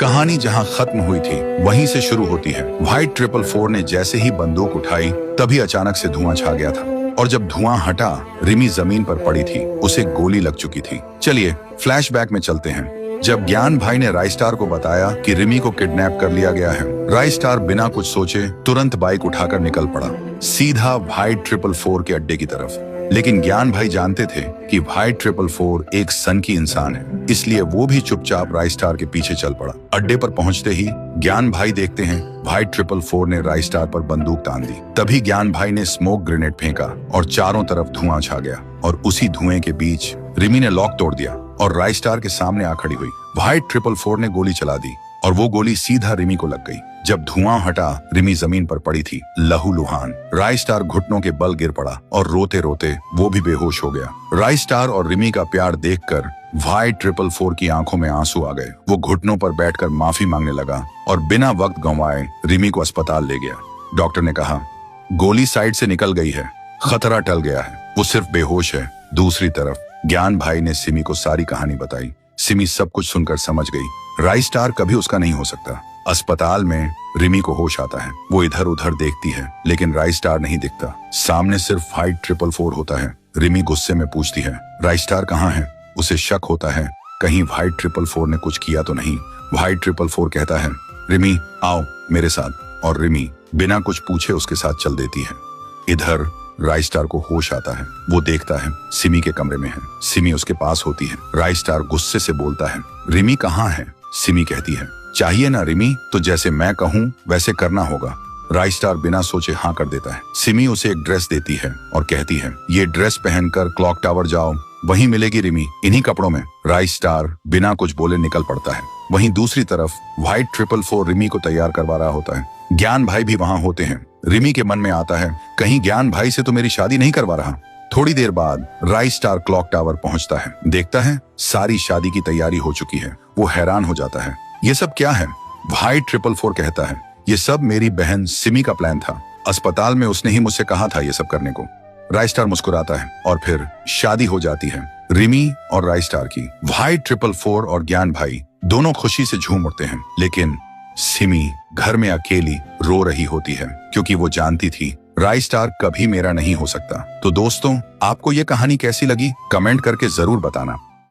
कहानी जहां खत्म हुई थी वहीं से शुरू होती है। व्हाइट 444 ने जैसे ही बंदूक उठाई तभी अचानक से धुआं छा गया था और जब धुआं हटा रिमी जमीन पर पड़ी थी, उसे गोली लग चुकी थी। चलिए फ्लैशबैक में चलते हैं। जब ज्ञान भाई ने राइस्टार को बताया कि रिमी को किडनैप कर लिया गया है, राइस्टार बिना कुछ सोचे तुरंत बाइक उठाकर निकल पड़ा, सीधा व्हाइट 444 के अड्डे की तरफ। लेकिन ज्ञान भाई जानते थे कि व्हाइट 444 एक सनकी इंसान है, इसलिए वो भी चुपचाप राइस्टार के पीछे चल पड़ा। अड्डे पर पहुंचते ही ज्ञान भाई देखते हैं व्हाइट 444 ने राइस्टार पर बंदूक तान दी। तभी ज्ञान भाई ने स्मोक ग्रेनेड फेंका और चारों तरफ धुआं छा गया और उसी धुएं के बीच रिमी ने लॉक तोड़ दिया और राइस्टार के सामने आ खड़ी हुई। व्हाइट 444 ने गोली चला दी और वो गोली सीधा रिमी को लग गई। जब धुआं हटा रिमी जमीन पर पड़ी थी, लहूलुहान। राइस्टार घुटनों के बल गिर पड़ा और रोते रोते वो भी बेहोश हो गया। राइस्टार और रिमी का प्यार देखकर व्हाइट 444 की आंखों में आंसू आ गए। वो घुटनों पर बैठकर माफी मांगने लगा और बिना वक्त गंवाए रिमी को अस्पताल ले गया। डॉक्टर ने कहा, गोली साइड से निकल गई है, खतरा टल गया है, वो सिर्फ बेहोश है। दूसरी तरफ ज्ञान भाई ने सिमी को सारी कहानी बताई। सिमी सब कुछ सुनकर समझ गई राइस्टार कभी उसका नहीं हो सकता। अस्पताल में रिमी को होश आता है। वो इधर उधर देखती है लेकिन राइस्टार नहीं दिखता। सामने सिर्फ व्हाइट 444 होता है। रिमी गुस्से में पूछती है, राइस्टार कहाँ है? उसे शक होता है कहीं व्हाइट 444 ने कुछ किया तो नहीं। व्हाइट 444 कहता है, रिमी आओ मेरे साथ, और रिमी बिना कुछ पूछे उसके साथ चल देती है। इधर राइस्टार को होश आता है। वो देखता है सिमी के कमरे में है। सिमी उसके पास होती है। राइस्टार गुस्से से बोलता है, रिमी कहाँ है? सिमी कहती है, चाहिए ना रिमी, तो जैसे मैं कहूँ वैसे करना होगा। राइस्टार बिना सोचे हाँ कर देता है। सिमी उसे एक ड्रेस देती है और कहती है, ये ड्रेस पहनकर क्लॉक टावर जाओ, वहीं मिलेगी रिमी, इन्हीं कपड़ों में। राइस्टार बिना कुछ बोले निकल पड़ता है। वहीं दूसरी तरफ व्हाइट 444 रिमी को तैयार करवा रहा होता है। ज्ञान भाई भी वहां होते हैं। रिमी के मन में आता है, कहीं ज्ञान भाई से तो मेरी शादी नहीं करवा रहा। थोड़ी देर बाद राइस्टार क्लॉक टावर पहुंचता है। देखता है सारी शादी की तैयारी हो चुकी है। वो हैरान हो जाता है, ये सब क्या है? व्हाइट 444 कहता है, ये सब मेरी बहन सिमी का प्लान था। अस्पताल में उसने ही मुझसे कहा था ये सब करने को। राइस्टार मुस्कुराता है और फिर शादी हो जाती है रिमी और राइस्टार की। व्हाइट 444 और ज्ञान भाई दोनों खुशी से झूम उठते हैं, लेकिन सिमी घर में अकेली रो रही होती है क्योंकि वो जानती थी राइस्टार कभी मेरा नहीं हो सकता। तो दोस्तों, आपको ये कहानी कैसी लगी? कमेंट करके जरूर बताना।